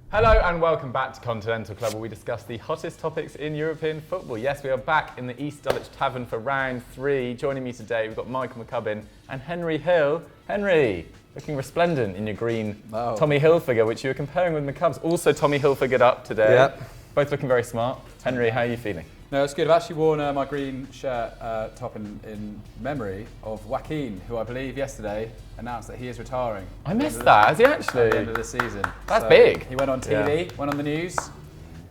Hello and welcome back to Continental Club, where we discuss the hottest topics in European football. Yes, we are back in the East Dulwich Tavern for round 3. Joining me today, we've got Michael McCubbin and Henry Hill. Henry, looking resplendent in your green Tommy Hilfiger, which you were comparing with McCubb's. Also Tommy Hilfigered up today. Yep. Both looking very smart. Henry, how are you feeling? No, it's good. I've actually worn my green shirt top in memory of Joaquin, who I believe yesterday announced that he is retiring. I missed that. Has he actually? At the end of the season. That's big. He went on TV, went on the news,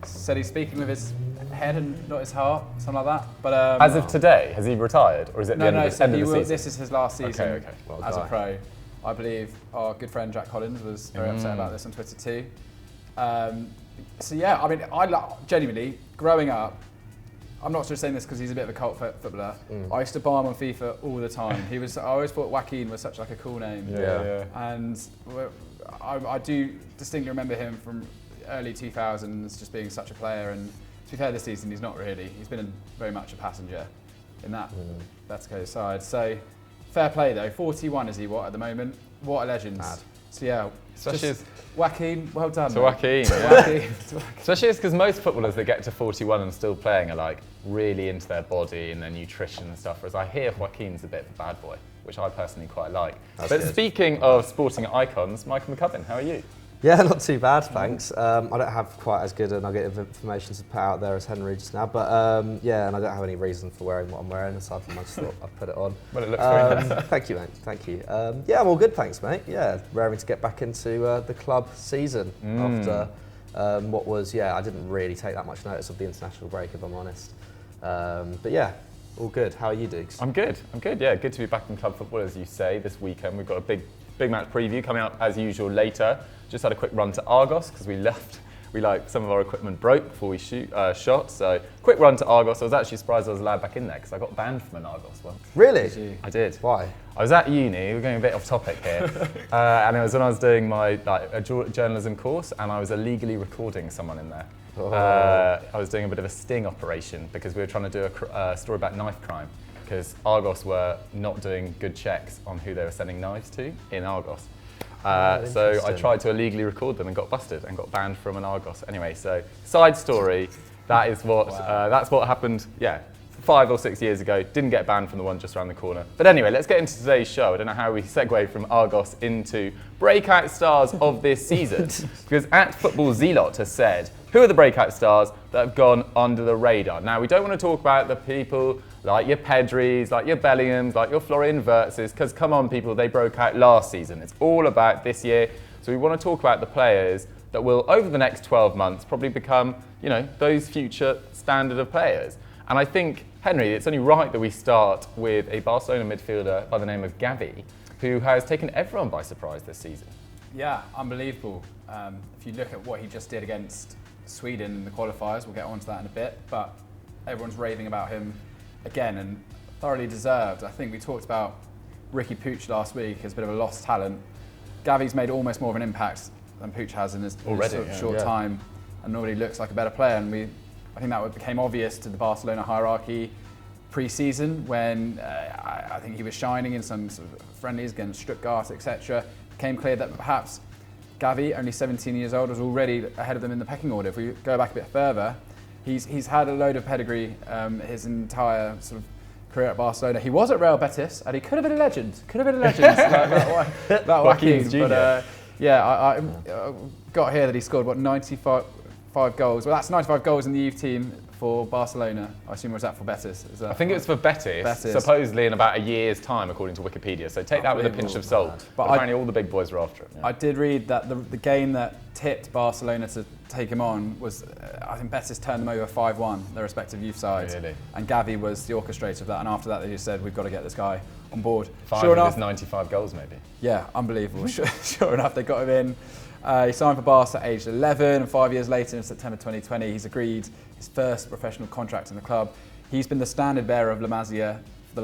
said he's speaking with his head and not his heart, something like that. But as of today, has he retired, or is it the end of the season? This is his last season Okay. Well, as a pro. I believe our good friend Jack Collins was very upset about this on Twitter too. So yeah, I mean, genuinely growing up. I'm not just saying this because he's a bit of a cult footballer. I used to bar him on FIFA all the time. I always thought Joaquin was such like a cool name. Yeah. And I do distinctly remember him from early 2000s just being such a player. And to be fair, this season he's not really. He's been very much a passenger in that Atletico side. So fair play though. 41 is he at the moment? What a legend. Mad. So yeah. Especially Joaquin, well done. To Joaquin, yeah. Especially because most footballers that get to 41 and still playing are like really into their body and their nutrition and stuff, whereas I hear Joaquin's a bit of a bad boy, which I personally quite like. But good. Speaking of sporting icons, Michael McCubbin, how are you? Yeah, not too bad, thanks. I don't have quite as good a nugget of information to put out there as Henry just now, but yeah, and I don't have any reason for wearing what I'm wearing, aside from I just thought I'd put it on. Well, it looks very nice. Thank you, mate, thank you. Yeah, I'm all good, thanks, mate. Yeah, raring to get back into the club season after what was, I didn't really take that much notice of the international break, if I'm honest. But yeah, all good. How are you, Dukes? I'm good, yeah. Good to be back in club football, as you say, this weekend. We've got a big match preview coming up as usual later. Just had a quick run to Argos because some of our equipment broke before we shot. So quick run to Argos. I was actually surprised I was allowed back in there because I got banned from an Argos once. Really? I did. Why? I was at uni. We're going a bit off topic here, and it was when I was doing my a journalism course, and I was illegally recording someone in there. I was doing a bit of a sting operation because we were trying to do a story about knife crime. Because Argos were not doing good checks on who they were sending knives to in Argos. So I tried to illegally record them and got busted and got banned from an Argos. Anyway, so side story, that is what that's what happened, 5 or 6 years ago. Didn't get banned from the one just around the corner. But anyway, let's get into today's show. I don't know how we segue from Argos into breakout stars of this season. Because at Football Zealot has said, who are the breakout stars that have gone under the radar? Now, we don't want to talk about the people like your Pedris, like your Bellinghams, like your Florian Wirtzes, because come on people, they broke out last season. It's all about this year. So we want to talk about the players that will, over the next 12 months, probably become, those future standard of players. And I think, Henry, it's only right that we start with a Barcelona midfielder by the name of Gavi, who has taken everyone by surprise this season. Yeah, unbelievable. If you look at what he just did against Sweden in the qualifiers, we'll get onto that in a bit, but everyone's raving about him again, and thoroughly deserved. I think we talked about Ricky Puig last week as a bit of a lost talent. Gavi's made almost more of an impact than Puig has in his short time, and already looks like a better player. And I think that became obvious to the Barcelona hierarchy pre-season when I think he was shining in some sort of friendlies against Stuttgart, etc. It became clear that perhaps Gavi, only 17 years old, was already ahead of them in the pecking order. If we go back a bit further, he's had a load of pedigree his entire sort of career at Barcelona. He was at Real Betis, and he could have been a legend. That Joaquin. But I got here that he scored 95 goals. Well, that's 95 goals in the youth team for Barcelona. I assume it was that for Betis. I think it was for Betis, supposedly in about a year's time, according to Wikipedia. So take that with a pinch of salt. But apparently all the big boys were after him. Yeah. I did read that the game that tipped Barcelona to take him on was, I think Betis turned them over 5-1, their respective youth sides. Really? And Gavi was the orchestrator of that. And after that, they just said, we've got to get this guy on board. Five of his 95 goals, maybe. Yeah, unbelievable. Sure enough, they got him in. He signed for Barca at age 11, and 5 years later, in September 2020, he's agreed his first professional contract in the club. He's been the standard bearer of La Masia for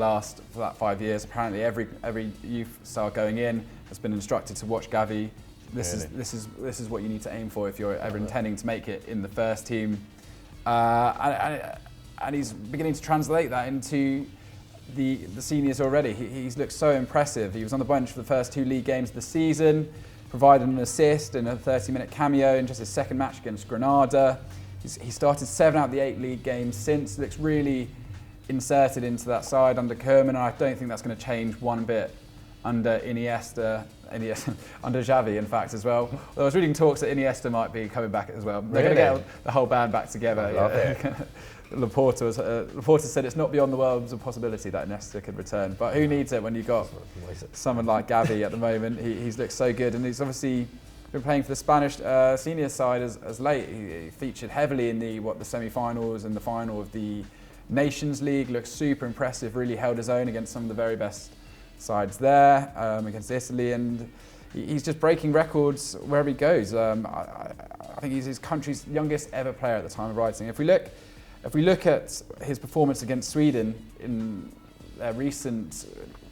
that 5 years. Apparently, every youth star going in has been instructed to watch Gavi. This is what you need to aim for if you're ever intending to make it in the first team. And he's beginning to translate that into the seniors already. He's looked so impressive. He was on the bench for the first 2 league games of the season. provided an assist and a 30-minute cameo in just his second match against Granada. He started 7 out of the 8 league games since. Looks really inserted into that side under Koeman, and I don't think that's going to change one bit under Iniesta, under Xavi, in fact, as well. I was reading talks that Iniesta might be coming back as well. They're going to get the whole band back together. I love it. Laporta said it's not beyond the realms of possibility that Iniesta could return, but who needs it when you've got someone like Gavi at the moment? He's looked so good, and he's obviously been playing for the Spanish senior side as late. He featured heavily in the semi-finals and the final of the Nations League. Looks super impressive. Really held his own against some of the very best sides there, against Italy, and he's just breaking records wherever he goes. I think he's his country's youngest ever player at the time of writing. If we look at his performance against Sweden in their recent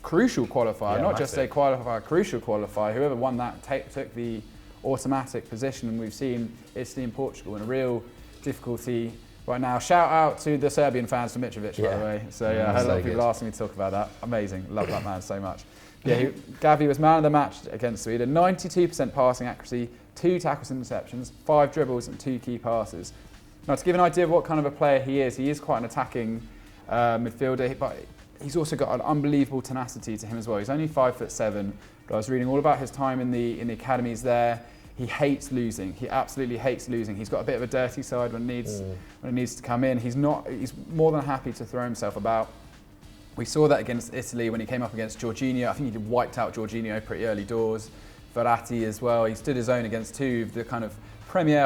crucial qualifier, not just a qualifier, crucial qualifier, whoever won that took the automatic position, and we've seen Italy and Portugal in a real difficulty right now. Shout out to the Serbian fans for Mitrovic, by the way. So I had a lot of people asking me to talk about that. Amazing, love that man so much. Gavi was man of the match against Sweden. 92% passing accuracy, 2 tackles and interceptions, 5 dribbles and 2 key passes. Now, to give an idea of what kind of a player he is quite an attacking midfielder, but he's also got an unbelievable tenacity to him as well. He's only 5'7", but I was reading all about his time in the academies there. He hates losing. He absolutely hates losing. He's got a bit of a dirty side when it needs to come in. He's more than happy to throw himself about. We saw that against Italy when he came up against Jorginho. I think he wiped out Jorginho pretty early doors. Verratti as well. He stood his own against 2 of the kind of premier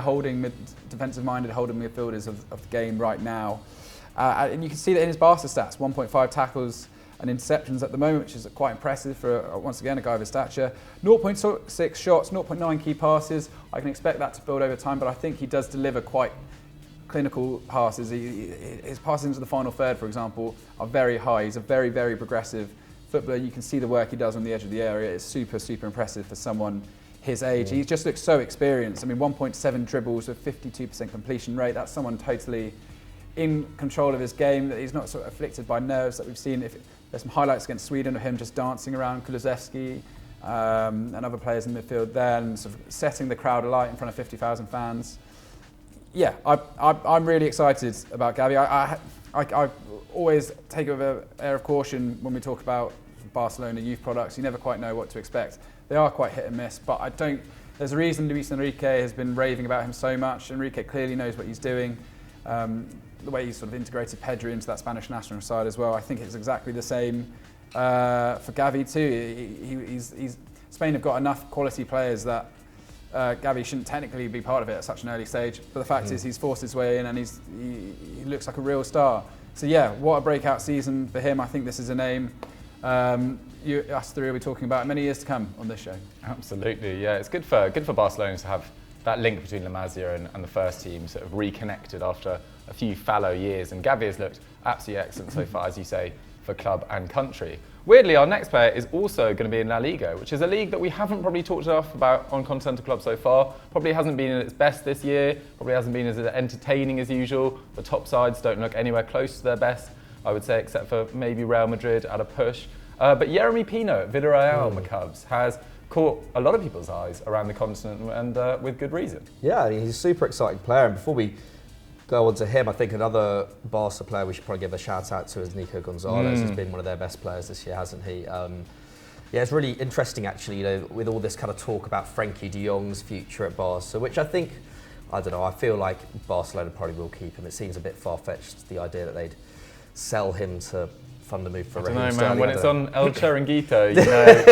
defensive-minded holding midfielders of the game right now. And you can see that in his Barca stats, 1.5 tackles and interceptions at the moment, which is quite impressive for, once again, a guy of his stature. 0.6 shots, 0.9 key passes. I can expect that to build over time, but I think he does deliver quite clinical passes. His passes into the final third, for example, are very high. He's a very, very progressive footballer. You can see the work he does on the edge of the area. It's super, super impressive for someone his age. He just looks so experienced. I mean, 1.7 dribbles with 52% completion rate. That's someone totally in control of his game, that he's not sort of afflicted by nerves that we've seen. There's some highlights against Sweden of him just dancing around Kulusevski and other players in midfield there, and sort of setting the crowd alight in front of 50,000 fans. Yeah, I'm really excited about Gavi. I always take it with an air of caution when we talk about Barcelona youth products. You never quite know what to expect. They are quite hit and miss, but there's a reason Luis Enrique has been raving about him so much. Enrique clearly knows what he's doing. The way he's sort of integrated Pedri into that Spanish national side as well. I think it's exactly the same for Gavi too. Spain have got enough quality players that Gavi shouldn't technically be part of it at such an early stage. But the fact is he's forced his way in, and he looks like a real star. So yeah, what a breakout season for him. I think this is a name us three will be talking about in many years to come on this show. Absolutely, yeah. It's good for Barcelona to have that link between La Masia and the first team sort of reconnected after a few fallow years, and Gavi has looked absolutely excellent so far, as you say, for club and country. Weirdly, our next player is also going to be in La Liga, which is a league that we haven't probably talked enough about on Continental Club so far. Probably hasn't been at its best this year, probably hasn't been as entertaining as usual. The top sides don't look anywhere close to their best, I would say, except for maybe Real Madrid at a push. But Yeremi Pino at Villarreal, the Cubs, has caught a lot of people's eyes around the continent, and with good reason. Yeah, he's a super exciting player, and before we go on to him, I think another Barca player we should probably give a shout out to is Nico Gonzalez. He's been one of their best players this year, hasn't he? Yeah, it's really interesting actually, with all this kind of talk about Frenkie de Jong's future at Barca, which I feel like Barcelona probably will keep him. It seems a bit far-fetched, the idea that they'd sell him to fund the move for Raheem Sterling. I don't know, man. When it's on El Chiringuito,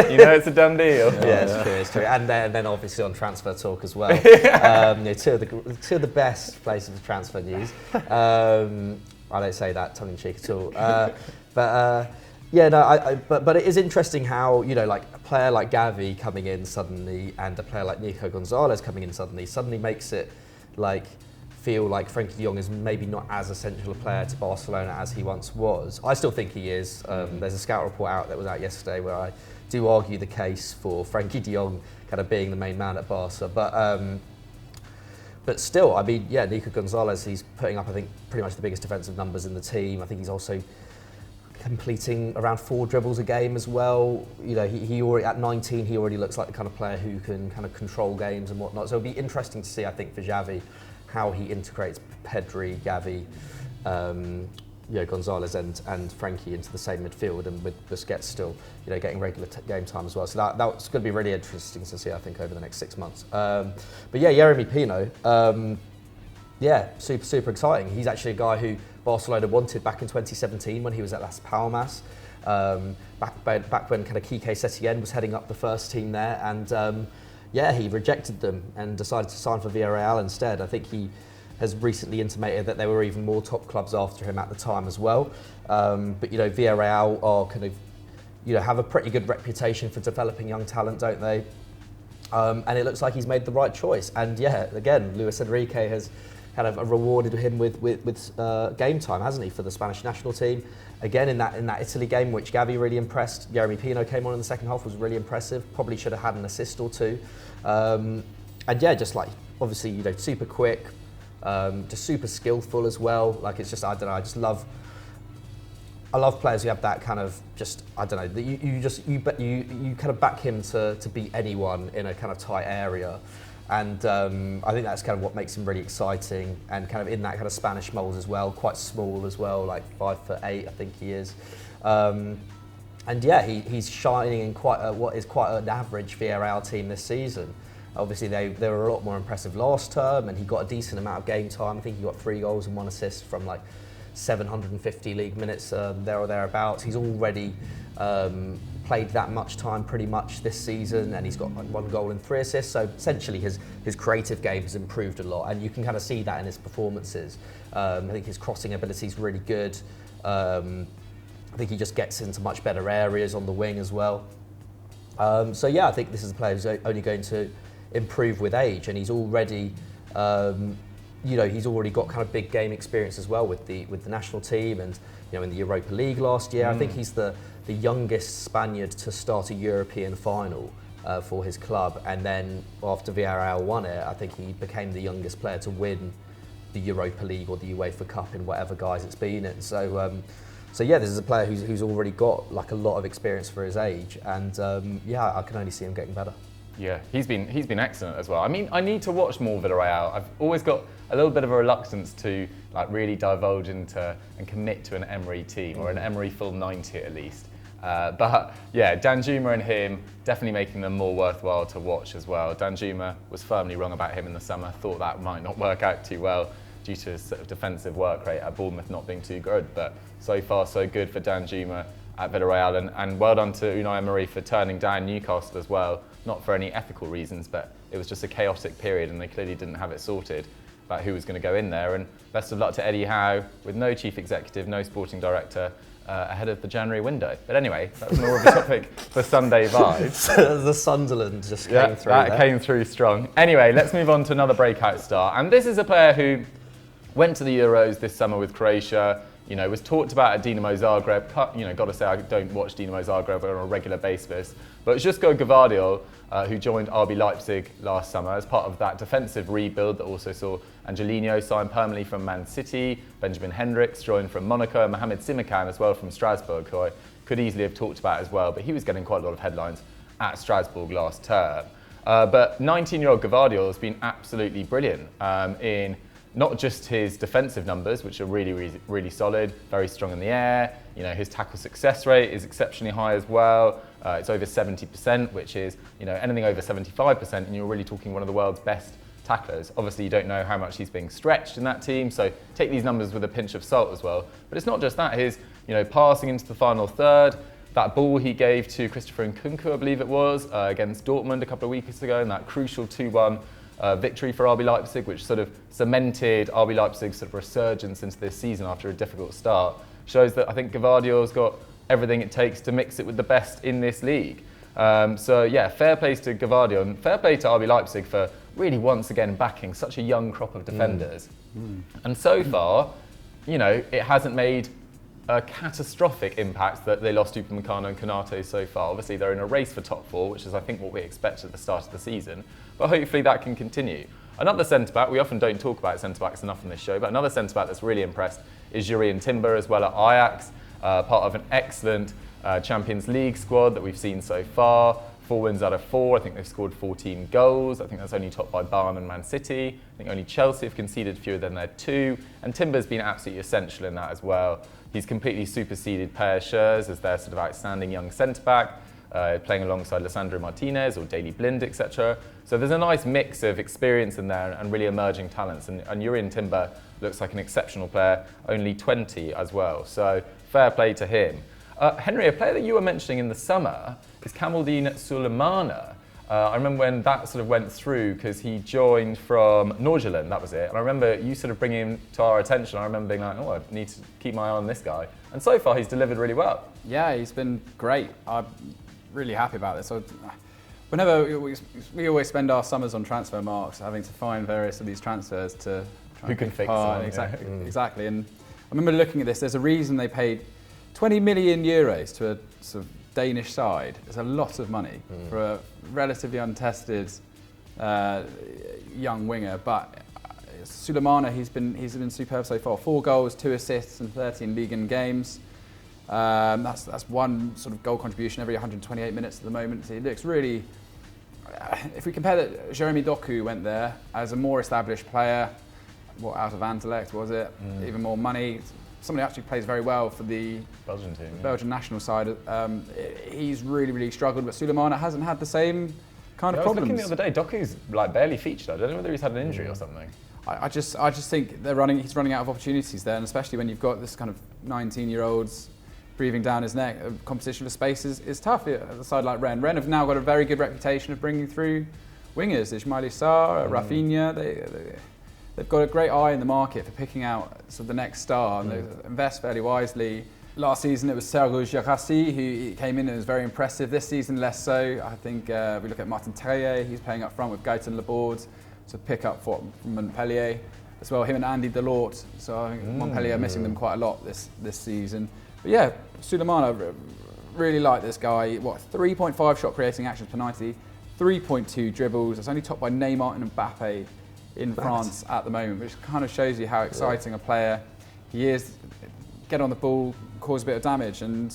you know it's a done deal. Yeah, it's true. And then obviously on transfer talk as well. Two of the best places for transfer news. I don't say that tongue in cheek at all. But it is interesting how, like a player like Gavi coming in suddenly and a player like Nico Gonzalez coming in suddenly makes it feel like Frenkie de Jong is maybe not as essential a player to Barcelona as he once was. I still think he is. There's a scout report out that was out yesterday where I do argue the case for Frenkie de Jong kind of being the main man at Barca. But still, I mean, yeah, Nico Gonzalez, he's putting up, I think, pretty much the biggest defensive numbers in the team. I think he's also completing around 4 dribbles a game as well. You know, he already at 19, he already looks like the kind of player who can kind of control games and whatnot. So it'll be interesting to see, I think, for Xavi, how he integrates Pedri, Gavi, Gonzalez and Frankie into the same midfield, and with Busquets still, getting regular game time as well. So that's going to be really interesting to see, I think, over the next 6 months. But yeah, Yeremi Pino, super exciting. He's actually a guy who Barcelona wanted back in 2017 when he was at Las Palmas. Back when kind of Quique Setien was heading up the first team there, and he rejected them and decided to sign for Villarreal instead. I think he has recently intimated that there were even more top clubs after him at the time as well. But Villarreal are kind of, have a pretty good reputation for developing young talent, don't they? And it looks like he's made the right choice. And yeah, again, Luis Enrique has kind of rewarded him with game time, hasn't he, for the Spanish national team? Again, in that Italy game, which Gavi really impressed. Yeremi Pino came on in the second half, was really impressive. Probably should have had an assist or two. And yeah, just like obviously, super quick, just super skillful as well. Like it's just, I don't know, I love players who have that kind of just, I don't know, you kind of back him to beat anyone in a kind of tight area. And I think that's kind of what makes him really exciting, and kind of in that kind of Spanish mould as well, quite small as well, like 5'8", I think he is. And yeah, he's shining in what is quite an average Villarreal team this season. Obviously, they were a lot more impressive last term, and he got a decent amount of game time. I think he got 3 goals and 1 assist from like 750 league minutes there or thereabouts. He's already played that much time pretty much this season, and he's got like 1 goal and 3 assists. So essentially his creative game has improved a lot, and you can kind of see that in his performances. I think his crossing ability is really good. I think he just gets into much better areas on the wing as well. So yeah, I think this is a player who's only going to improve with age, and he's already he's already got kind of big game experience as well with the national team, and in the Europa League last year. I think he's the youngest Spaniard to start a European final for his club, and then after Villarreal won it, I think he became the youngest player to win the Europa League or the UEFA Cup in whatever guise it's been in. So yeah, this is a player who's already got like a lot of experience for his age, and I can only see him getting better. Yeah, he's been excellent as well. I mean, I need to watch more Villarreal. I've always got a little bit of a reluctance to like really divulge into and commit to an Emery team, or an Emery full 90 at least. But yeah, Danjuma and him definitely making them more worthwhile to watch as well. Danjuma was firmly wrong about him in the summer. Thought that might not work out too well due to his sort of defensive work rate at Bournemouth not being too good. But so far so good for Danjuma at Villarreal, and well done to Unai Emery for turning down Newcastle as well. Not for any ethical reasons, but it was just a chaotic period, and they clearly didn't have it sorted about who was going to go in there. And best of luck to Eddie Howe, with no chief executive, no sporting director, ahead of the January window. But anyway, that's more of a topic for Sunday vibes. The Sunderland just came through. That came through strong. Anyway, let's move on to another breakout star. And this is a player who went to the Euros this summer with Croatia, was talked about at Dinamo Zagreb. Got to say, I don't watch Dinamo Zagreb on a regular basis. But it's Josko Gvardiol, who joined RB Leipzig last summer as part of that defensive rebuild that also saw Angelino sign permanently from Man City, Benjamin Hendricks joined from Monaco, and Mohamed Simakan as well from Strasbourg, who I could easily have talked about as well. But he was getting quite a lot of headlines at Strasbourg last term. But 19-year-old Gvardiol has been absolutely brilliant in not just his defensive numbers, which are really solid, very strong in the air. His tackle success rate is exceptionally high as well. It's over 70%, which is anything over 75%, and you're really talking one of the world's best tacklers. Obviously, you don't know how much he's being stretched in that team, so take these numbers with a pinch of salt as well. But it's not just that. His passing into the final third, that ball he gave to Christopher Nkunku, I believe it was, against Dortmund a couple of weeks ago, in that crucial 2-1 victory for RB Leipzig, which sort of cemented RB Leipzig's sort of resurgence into this season after a difficult start, shows that I think Gvardiol's got everything it takes to mix it with the best in this league. So yeah, fair play to Gvardiol, and fair play to RB Leipzig for really once again backing such a young crop of defenders. And so far, it hasn't made a catastrophic impact that they lost Upamecano and Konate so far. Obviously, they're in a race for top 4, which is I think what we expected at the start of the season, but hopefully that can continue. Another centre-back, we often don't talk about centre-backs enough on this show, but another centre-back that's really impressed is Jurrien Timber as well at Ajax. part of an excellent Champions League squad that we've seen so far. 4 wins out of 4. I think they've scored 14 goals. I think that's only topped by Bayern and Man City. I think only Chelsea have conceded fewer than their 2. And Timber's been absolutely essential in that as well. He's completely superseded Per Schurz as their sort of outstanding young centre-back, playing alongside Lisandro Martinez or Daley Blind, etc. So there's a nice mix of experience in there and really emerging talents. And Jurrien Timber looks like an exceptional player, only 20 as well. So fair play to him. Henry, a player that you were mentioning in the summer is Kamaldeen Sulemana. I remember when that sort of went through because he joined from Nordsjælland, that was it. And I remember you sort of bringing him to our attention. I remember being like, oh, I need to keep my eye on this guy. And so far, he's delivered really well. Yeah, he's been great. I'm really happy about this. Whenever we always spend our summers on transfer marks, having to find various of these transfers to try who can fix them. Exactly, exactly. And I remember looking at this. There's a reason they paid 20 million euros to a sort of Danish side. It's a lot of money for a relatively untested young winger. But Sulemana, he's been superb so far. 4 goals, 2 assists, and 13 league in games. That's one sort of goal contribution every 128 minutes at the moment. So he looks really. If we compare that, Jeremy Doku went there as a more established player. What, out of Anderlecht was it? Even more money. Somebody actually plays very well for the Belgian team, Belgian national side. He's really struggled, but Sulemana hasn't had the same kind of problems. I was looking the other day, Doku's like barely featured. I don't know whether he's had an injury or something. I just think he's running out of opportunities there, and especially when you've got this kind of 19-year-olds breathing down his neck. Competition for space is tough at a side like Rennes. Rennes have now got a very good reputation of bringing through wingers. Ismail Sarr, Rafinha. They've got a great eye in the market for picking out sort of the next star, and they invest fairly wisely. Last season it was Sergio Girassi who came in and was very impressive. This season less so. I think we look at Martin Terrier, he's playing up front with Gaëtan Laborde to pick up from Montpellier as well. Him and Andy Delort. So I think Montpellier are missing them quite a lot this season. But yeah, Sulemana, really like this guy. 3.5 shot creating actions per 90, 3.2 dribbles. It's only topped by Neymar and Mbappe in France at the moment, which kind of shows you how exciting a player he is. Get on the ball, cause a bit of damage, and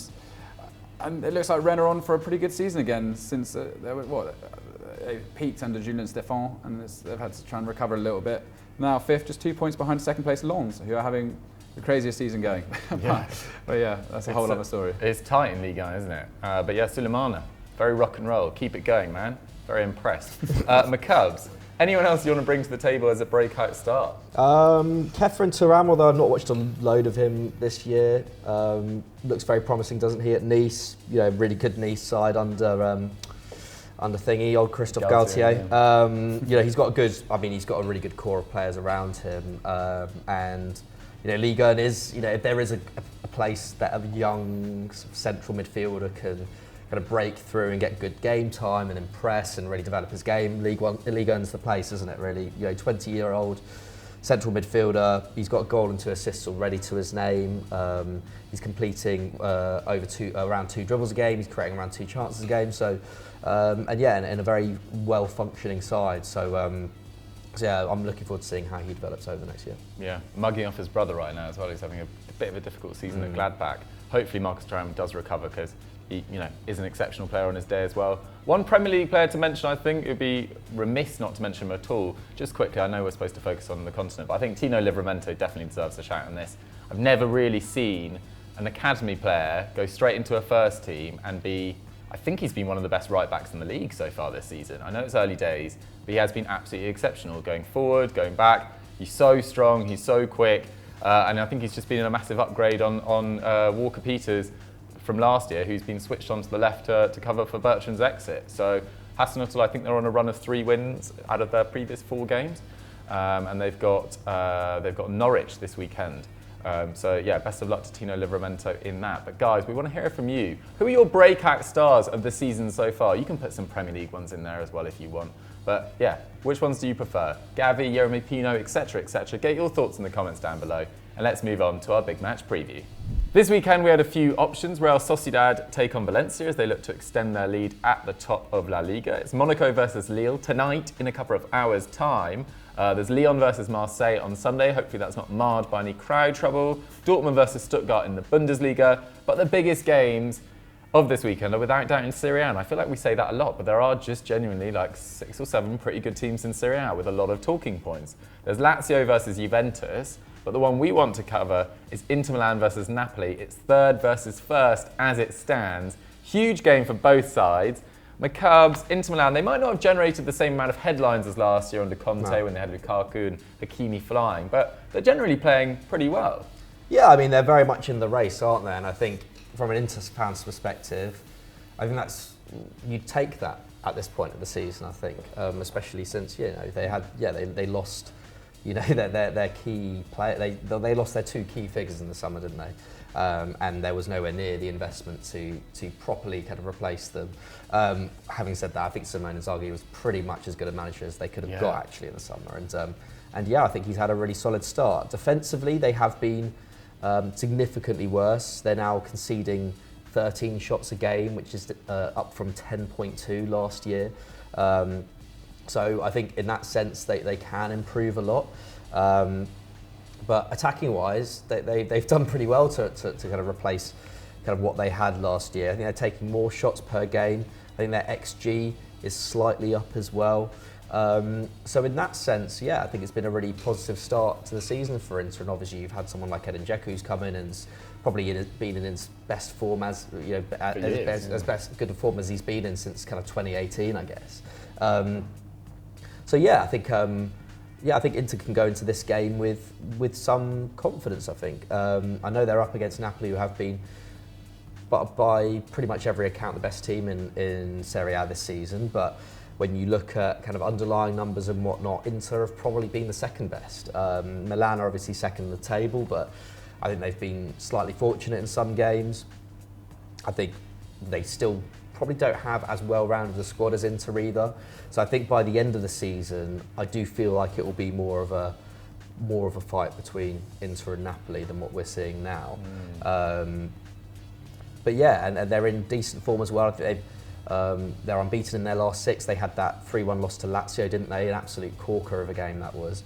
it looks like Rennes are on for a pretty good season again since they peaked under Julien Stéphan, and they've had to try and recover a little bit. Now 5th, just 2 points behind second place Lens, who are having the craziest season going. But yeah, that's a whole other story. It's tight in Ligue 1, isn't it? But yeah, Sulemana, very rock and roll. Keep it going, man. Very impressed. McCubs. Anyone else you want to bring to the table as a breakout start? Khéphren Thuram, although I've not watched a load of him this year, looks very promising, doesn't he? At Nice, really good Nice side under old Christophe Galtier. He's got he's got a really good core of players around him, and Ligue 1 is, if there is a place that a young sort of central midfielder can kind of break through and get good game time and impress and really develop his game, Ligue 1's the place, isn't it, really? 20-year-old central midfielder, he's got a goal and 2 assists already to his name. He's completing around 2 dribbles a game, he's creating around 2 chances a game, so in a very well-functioning side. So I'm looking forward to seeing how he develops over the next year. Yeah, mugging off his brother right now as well. He's having a bit of a difficult season at Gladbach. Hopefully Marcus Thuram does recover, because he is an exceptional player on his day as well. One Premier League player to mention, I think it would be remiss not to mention him at all. Just quickly, I know we're supposed to focus on the continent, but I think Tino Livaramento definitely deserves a shout on this. I've never really seen an academy player go straight into a first team and I think he's been one of the best right backs in the league so far this season. I know it's early days, but he has been absolutely exceptional going forward, going back. He's so strong, he's so quick, and I think he's just been a massive upgrade on Walker Peters from last year, who's been switched onto the left to cover for Bertrand's exit. So Hasenhüttl, I think they're on a run of 3 wins out of their previous 4 games, and they've got Norwich this weekend. So yeah, best of luck to Tino Livaramento in that. But guys, we want to hear from you. Who are your breakout stars of the season so far? You can put some Premier League ones in there as well if you want. But yeah, which ones do you prefer? Gavi, Yeremi, Pino, etc., etc. Get your thoughts in the comments down below. And let's move on to our big match preview. This weekend we had a few options. Real Sociedad take on Valencia as they look to extend their lead at the top of La Liga. It's Monaco versus Lille tonight in a couple of hours' time. There's Lyon versus Marseille on Sunday. Hopefully that's not marred by any crowd trouble. Dortmund versus Stuttgart in the Bundesliga. But the biggest games of this weekend are without doubt in Serie A. And I feel like we say that a lot, but there are just genuinely like 6 or 7 pretty good teams in Serie A with a lot of talking points. There's Lazio versus Juventus, but the one we want to cover is Inter Milan versus Napoli. It's third versus first as it stands. Huge game for both sides. My Cubs, Inter Milan, they might not have generated the same amount of headlines as last year under Conte when they had Lukaku and Hakimi flying, but they're generally playing pretty well. Yeah, I mean, they're very much in the race, aren't they? And I think from an Inter fan's perspective, I think that's, you'd take that at this point of the season, I think, especially since, they lost, their key player, they lost their 2 key figures in the summer, didn't they? And there was nowhere near the investment to properly kind of replace them. Having said that, I think Simone Inzaghi was pretty much as good a manager as they could have got actually in the summer. And I think he's had a really solid start. Defensively, they have been significantly worse. They're now conceding 13 shots a game, which is up from 10.2 last year. So I think in that sense, they can improve a lot. But attacking-wise, they've done pretty well to kind of replace kind of what they had last year. I think they're taking more shots per game. I think their XG is slightly up as well. So in that sense, I think it's been a really positive start to the season for Inter. And obviously, you've had someone like Edin Dzeko's come in and probably been in his best form as best good form as he's been in since kind of 2018, I guess. I think Inter can go into this game with some confidence, I think. I know they're up against Napoli, who have been, but by pretty much every account, the best team in Serie A this season. But when you look at kind of underlying numbers and whatnot, Inter have probably been the second best. Milan are obviously second in the table, but I think they've been slightly fortunate in some games. I think they still probably don't have as well-rounded a squad as Inter either. So I think by the end of the season, I do feel like it will be more of a fight between Inter and Napoli than what we're seeing now. And they're in decent form as well. I think they're unbeaten in their last 6. They had that 3-1 loss to Lazio, didn't they? An absolute corker of a game that was.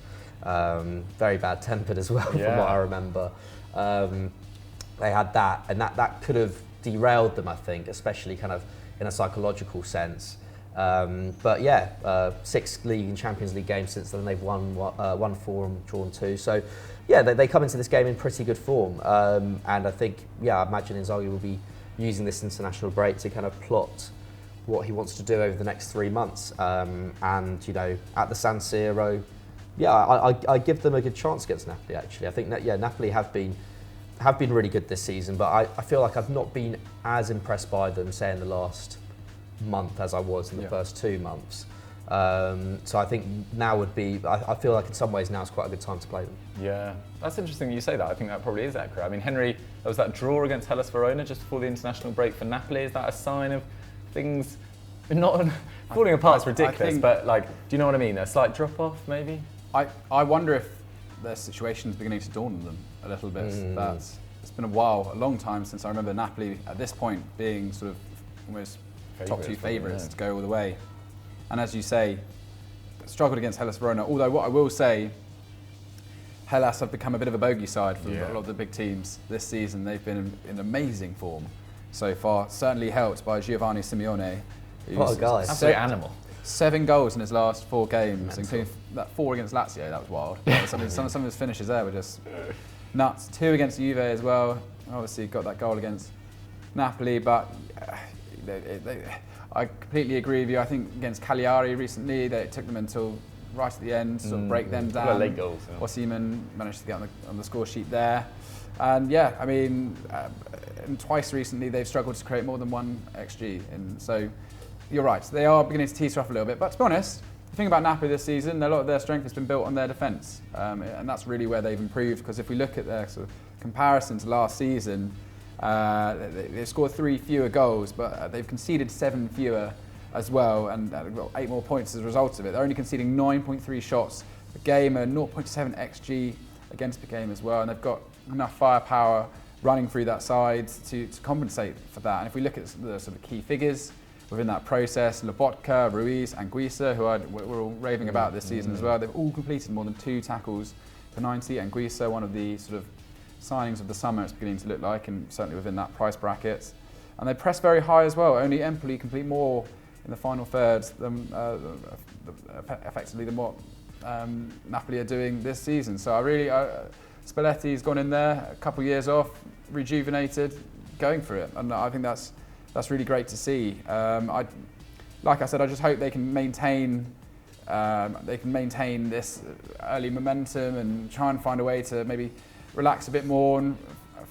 Very bad-tempered as well, from what I remember. They had that, and that could have derailed them, I think, especially kind of in a psychological sense. 6 league and Champions League games since then. They've won 4 and drawn 2. So, they come into this game in pretty good form. And I think, I imagine Inzaghi will be using this international break to kind of plot what he wants to do over the next 3 months. At the San Siro, I give them a good chance against Napoli, actually. I think that, Napoli have been really good this season, but I feel like I've not been as impressed by them, say, in the last month as I was in the first 2 months. So I think now would be, I feel like in some ways now is quite a good time to play them. Yeah, that's interesting you say that. I think that probably is accurate. I mean, Henry, there was that draw against Hellas Verona just before the international break for Napoli. Is that a sign of things not falling apart? It's ridiculous, but like, do you know what I mean? A slight drop-off, maybe? I wonder if their situation's beginning to dawn on them a little bit. It's been a long time since I remember Napoli at this point being sort of almost top 2 favourites to go all the way. And as you say, struggled against Hellas Verona. Although what I will say, Hellas have become a bit of a bogey side for a lot of the big teams this season. They've been in amazing form so far, certainly helped by Giovanni Simeone. What a guy. Absolute animal. 7 goals in his last 4 games, including that 4 against Lazio. That was wild. Some of his finishes there were just nuts. 2 against Juve as well. Obviously got that goal against Napoli, but I completely agree with you. I think against Cagliari recently, it took them until right at the end to sort of break them down. Late goals. Osimhen managed to get on the score sheet there. And and twice recently they've struggled to create more than 1 XG. And so you're right, they are beginning to teeter off a little bit. But to be honest, the thing about Napoli this season, a lot of their strength has been built on their defence. And that's really where they've improved, because if we look at their sort of comparison to last season, they've scored 3 fewer goals, but they've conceded 7 fewer as well, and got 8 more points as a result of it. They're only conceding 9.3 shots a game, and 0.7 XG against per game as well, and they've got enough firepower running through that side to compensate for that. And if we look at the sort of key figures, within that process. Lobotka, Ruiz, and Guisa, who we're all raving about this season as well. They've all completed more than 2 tackles per 90, and Guisa, one of the sort of signings of the summer, it's beginning to look like, and certainly within that price bracket. And they press very high as well. Only Empoli complete more in the final third than effectively than what Napoli are doing this season. So Spalletti's gone in there, a couple of years off, rejuvenated, going for it, and I think that's really great to see. Like I said, I just hope they can maintain this early momentum and try and find a way to maybe relax a bit more and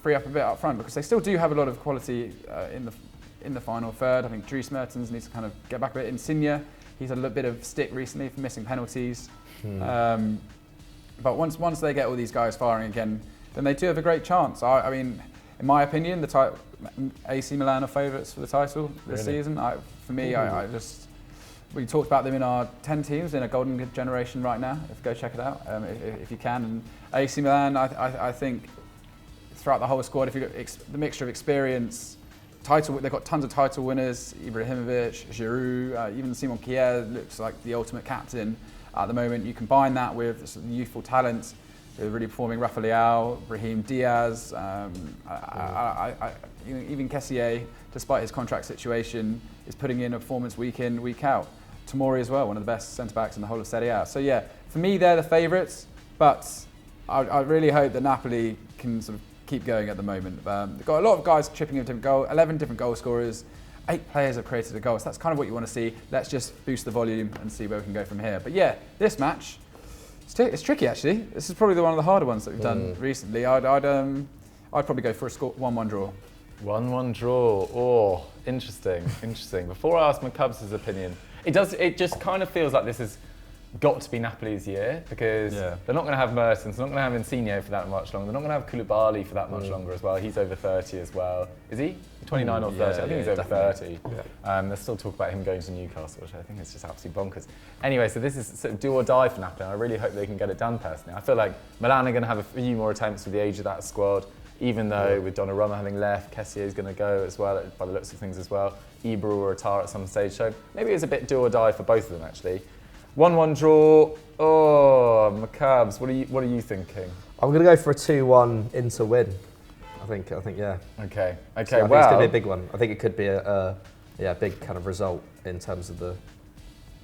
free up a bit up front, because they still do have a lot of quality in the final third. I think Dries Mertens needs to kind of get back a bit. Insigne, he's had a little bit of stick recently for missing penalties. But once they get all these guys firing again, then they do have a great chance. I mean, in my opinion, AC Milan are favourites for the title this season. We talked about them in our 10 teams in a golden generation right now. Go check it out if you can. And AC Milan, I think throughout the whole squad, if you've got the mixture of experience, they've got tons of title winners, Ibrahimovic, Giroud, even Simon Kier looks like the ultimate captain at the moment. You combine that with sort of youthful talent, they're really performing. Rafael, Brahim Diaz, even Kessié, despite his contract situation, is putting in a performance week in, week out. Tomori as well, one of the best centre-backs in the whole of Serie A. So yeah, for me they're the favourites, but I really hope that Napoli can sort of keep going at the moment. They've got a lot of guys chipping in different 11 different goal scorers, 8 players have created a goal, so that's kind of what you want to see. Let's just boost the volume and see where we can go from here. But yeah, this match, it's tricky actually. This is probably one of the harder ones that we've done recently. I'd probably go for a 1-1 draw. 1-1 draw. Oh, interesting. Before I ask my Cubs' opinion, it just kind of feels like this has got to be Napoli's year, because they're not going to have Mertens, they're not going to have Insigne for that much longer, they're not going to have Koulibaly for that much longer as well. He's over 30 as well. Is he? 29 or 30? I think he's over 30. Yeah. There's still talk about him going to Newcastle, which I think is just absolutely bonkers. Anyway, so this is sort of do or die for Napoli, and I really hope they can get it done personally. I feel like Milan are going to have a few more attempts with the age of that squad, even though with Donnarumma having left, Kessié is going to go as well, by the looks of things as well. Ibra will retire at some stage, so maybe it's a bit do or die for both of them actually. 1-1 draw. Oh, my Cubs. What are you thinking? I'm going to go for a 2-1 Inter win. I think, yeah. Okay. So I think it's going to be a big one. I think it could be a big kind of result in terms of the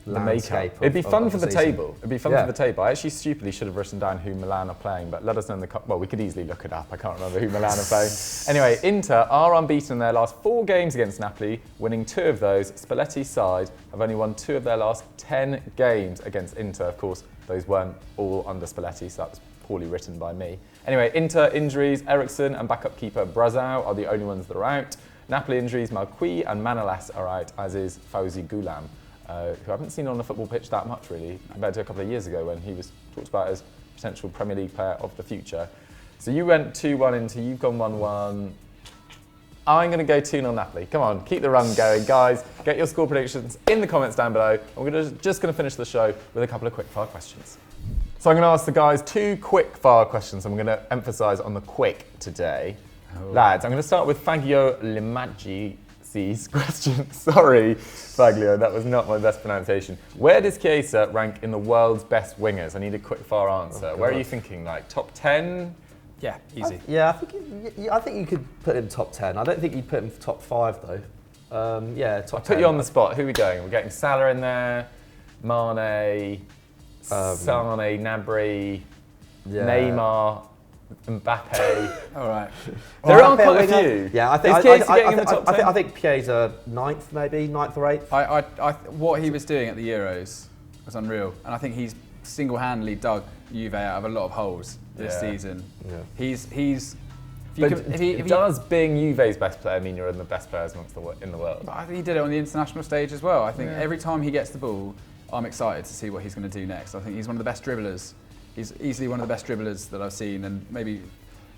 landscape. It'd be fun for the table. It'd be fun for the table. I actually stupidly should have written down who Milan are playing, but let us know in the well, we could easily look it up. I can't remember who Milan are playing. Anyway, Inter are unbeaten in their last 4 games against Napoli, winning 2 of those. Spalletti's side have only won 2 of their last 10 games against Inter. Of course, those weren't all under Spalletti, so that was poorly written by me. Anyway, Inter injuries, Eriksson and backup keeper Brazao are the only ones that are out. Napoli injuries, Malqui and Manolas are out, as is Fawzi Goulam, who I haven't seen on the football pitch that much really, compared to a couple of years ago when he was talked about as potential Premier League player of the future. So you went 2-1 Inter, you've gone 1-1. I'm going to go 2-0 Napoli. Come on, keep the run going, guys. Get your score predictions in the comments down below. We're just going to finish the show with a couple of quick-fire questions. So I'm going to ask the guys 2 quick-fire questions, and we're going to emphasise on the quick today. Oh. Lads, I'm going to start with Fagio Limaggio's question. Sorry, Faglio, that was not my best pronunciation. Where does Chiesa rank in the world's best wingers? I need a quick-fire answer. Where are you thinking? Like top 10? Yeah, easy. I think you could put him top 10. I don't think you'd put him top 5 though. Top 10. Put you on the spot. Who are we going? We're getting Salah in there, Mane, Sane, Gnabry, Neymar, Mbappe. All right. There are quite a few. Yeah, I think Is Chiesa getting in the top 10? I think Chiesa 9th maybe, 9th or 8th. What he was doing at the Euros was unreal, and I think he's single-handedly dug Juve out of a lot of holes this season. Yeah. Does being Juve's best player mean you're in the best players in the world? But I think he did it on the international stage as well. I think every time he gets the ball, I'm excited to see what he's going to do next. I think he's one of the best dribblers. He's easily one of the best dribblers that I've seen, and maybe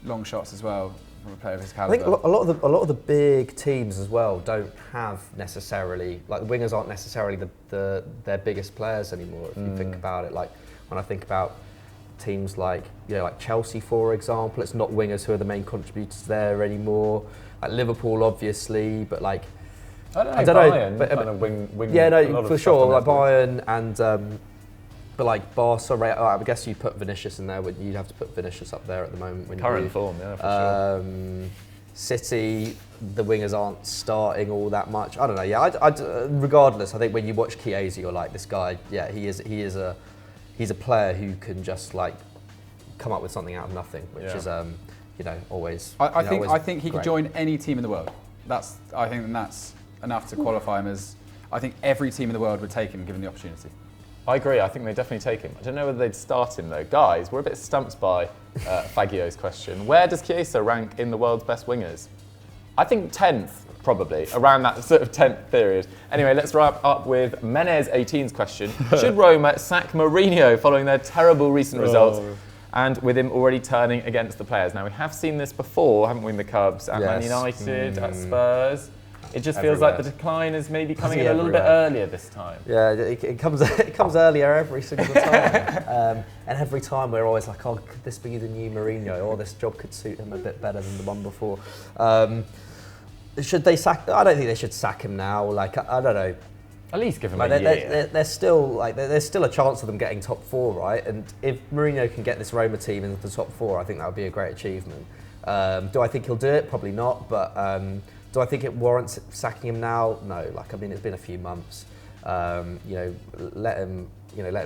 long shots as well from a player of his calibre. I think a lot of the big teams as well don't have necessarily, like wingers aren't necessarily their biggest players anymore. If you think about it, like when I think about teams like like Chelsea, for example, it's not wingers who are the main contributors there anymore. Like Liverpool, obviously, but like I don't know. I don't know, Bayern but- kind of wing Yeah, a lot no, of for stuff sure. on Like their board. Bayern and but like Barca, I guess you put Vinicius in there. You'd have to put Vinicius up there at the moment. When Current you do. form, yeah, for sure. City, the wingers aren't starting all that much. I don't know. Yeah, regardless, I think when you watch Chiesa, you're like, this guy. Yeah, he's a player who can just like come up with something out of nothing, which is always. I always think he great. could join any team in the world. I think that's enough to qualify him as. I think every team in the world would take him given the opportunity. I agree. I think they definitely take him. I don't know whether they'd start him though. Guys, we're a bit stumped by Fagio's question. Where does Chiesa rank in the world's best wingers? I think 10th, probably, around that sort of 10th period. Anyway, let's wrap up with Menez18's question. Should Roma sack Mourinho following their terrible recent results and with him already turning against the players? Now, we have seen this before, haven't we, in the Cubs, at Man United, at Spurs. It just feels like the decline is maybe coming in a little bit earlier this time. Yeah, it comes earlier every single time. And every time we're always like, oh, could this be the new Mourinho? Or this job could suit him a bit better than the one before. Should they sack? I don't think they should sack him now. Like, I don't know. At least give him Like, a year. there's still a chance of them getting top 4, right? And if Mourinho can get this Roma team into the top 4, I think that would be a great achievement. Do I think he'll do it? Probably not. But do I think it warrants sacking him now? No. Like, I mean, it's been a few months. Let him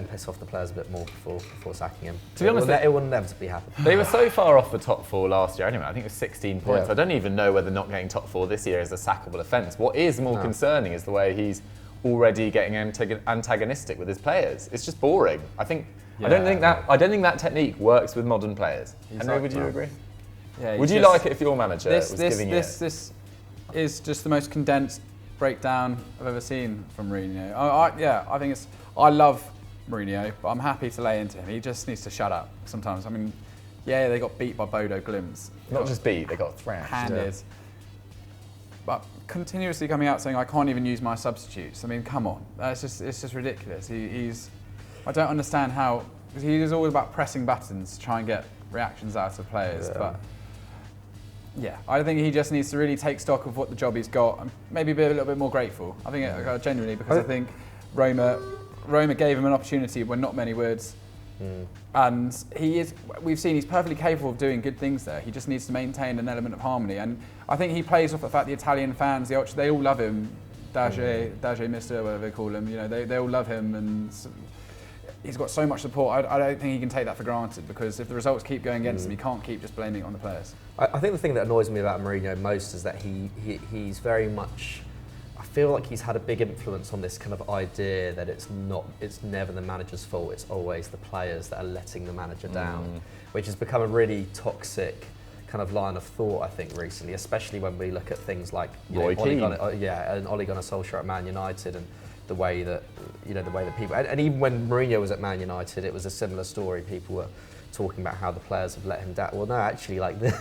piss off the players a bit more before sacking him. To be honest, it will inevitably happen. They were so far off the top 4 last year anyway. I think it was 16 points. Yeah. I don't even know whether not getting top 4 this year is a sackable offence. What is more concerning is the way he's already getting antagonistic with his players. It's just boring. I don't think that technique works with modern players. Henry, would you agree? Yeah, Would you like it if your manager was giving you it? This is just the most condensed breakdown I've ever seen from Mourinho. I think it's. I love Mourinho, but I'm happy to lay into him. He just needs to shut up sometimes. I mean, yeah, they got beat by Bodo Glimt. Not just beat, they got thrashed. Handed. But continuously coming out saying, I can't even use my substitutes. I mean, come on. It's just ridiculous. I don't understand how, because he is always about pressing buttons to try and get reactions out of players. Yeah. But yeah, I think he just needs to really take stock of what the job he's got and maybe be a little bit more grateful. I think genuinely, because I think Roma gave him an opportunity when not many would. And we've seen he's perfectly capable of doing good things there. He just needs to maintain an element of harmony. And I think he plays off the fact the Italian fans, they all love him. Dage Mister, whatever they call him, they all love him. And he's got so much support. I don't think he can take that for granted, because if the results keep going against him, he can't keep just blaming it on the players. I think the thing that annoys me about Mourinho most is that he's very much. I feel like he's had a big influence on this kind of idea that it's never the manager's fault, it's always the players that are letting the manager down, which has become a really toxic kind of line of thought, I think, recently, especially when we look at things like Ole Gunnar Solskjaer at Man United, and the way that people, and even when Mourinho was at Man United, it was a similar story. People were talking about how the players have let him down. Well, no, actually, like the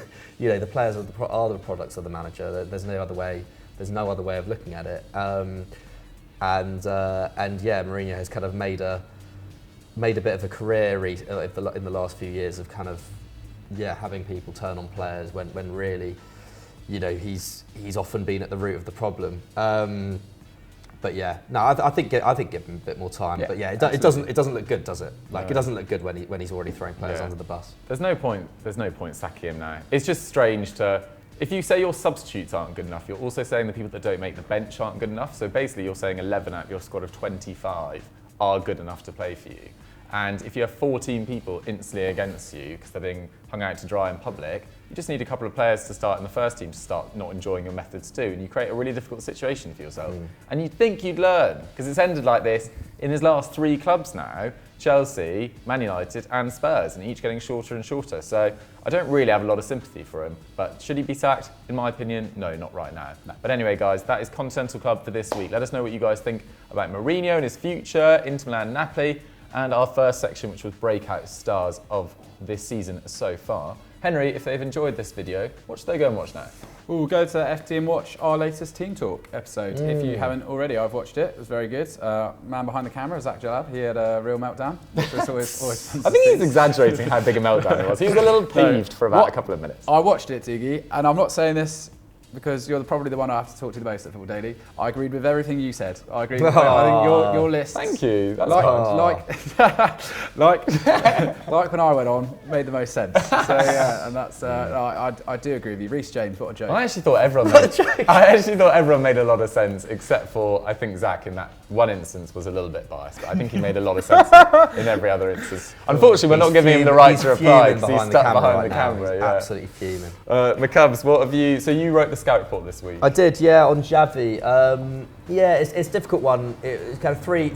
players are the products of the manager. There's no other way. There's no other way of looking at it. And Mourinho has kind of made a bit of a career in the last few years of kind of having people turn on players when really, he's often been at the root of the problem. But yeah, no, I think give him a bit more time. Yeah, but yeah, it doesn't look good, does it? Like, it doesn't look good when he's already throwing players under the bus. There's no point sacking him now. It's just strange to. If you say your substitutes aren't good enough, you're also saying the people that don't make the bench aren't good enough. So basically, you're saying 11 out of your squad of 25 are good enough to play for you. And if you have 14 people instantly against you because they're being hung out to dry in public, you just need a couple of players to start in the first team to start not enjoying your methods too, and you create a really difficult situation for yourself. And you'd think you'd learn, because it's ended like this in his last 3 clubs now: Chelsea, Man United and Spurs, and each getting shorter and shorter. So I don't really have a lot of sympathy for him, but should he be sacked? In my opinion, no, not right now. No. But anyway, guys, that is Continental Club for this week. Let us know what you guys think about Mourinho and his future, Inter Milan, Napoli, and our first section, which was Breakout stars of this season so far. Henry, if they've enjoyed this video, what should they go and watch now? We'll go to FT and watch our latest Team Talk episode. If you haven't already, I've watched it. It was very good. Man behind the camera, Zach Jalab, he had a real meltdown. Which was always I think he's exaggerating how big a meltdown it was. He was a little peeved for about a couple of minutes. I watched it, Tiggy, and I'm not saying this because you're probably the one I have to talk to the most at Football Daily. I agreed with everything you said. I agreed with I think your list. Thank you. That's like when I went on, made the most sense. So yeah, and that's I do agree with you. Reece James, what a joke. I actually thought everyone made a lot of sense, except for I think Zach in that one instance was a little bit biased, but I think he made a lot of sense in every other instance. Unfortunately, we're not giving him the right to reply because he's stuck behind the camera. Yeah. Absolutely fuming. McCubs, what have you? So you wrote the scout report this week. I did, yeah, on Xavi. Yeah, it's a difficult one. It's kind of three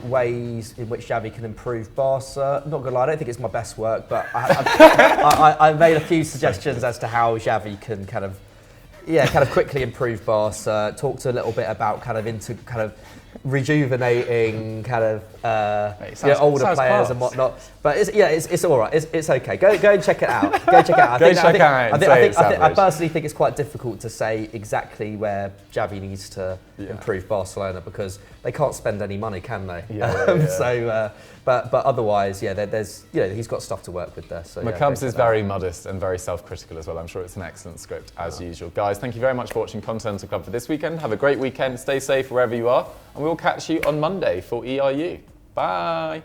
ways in which Xavi can improve Barca. Not gonna lie, I don't think it's my best work, but I made a few suggestions as to how Xavi can kind of quickly improve Barca. Talked a little bit about rejuvenating older players class. And whatnot. But it's all right. It's okay. Go and check it out. Go check it out. I personally think it's quite difficult to say exactly where Xavi needs to improve Barcelona because they can't spend any money, can they? So, but otherwise, there's he's got stuff to work with there. So McCubbs is very modest and very self-critical as well. I'm sure it's an excellent script as usual. Guys, thank you very much for watching Continental Club for this weekend. Have a great weekend. Stay safe wherever you are, and we will catch you on Monday for ERU. Bye.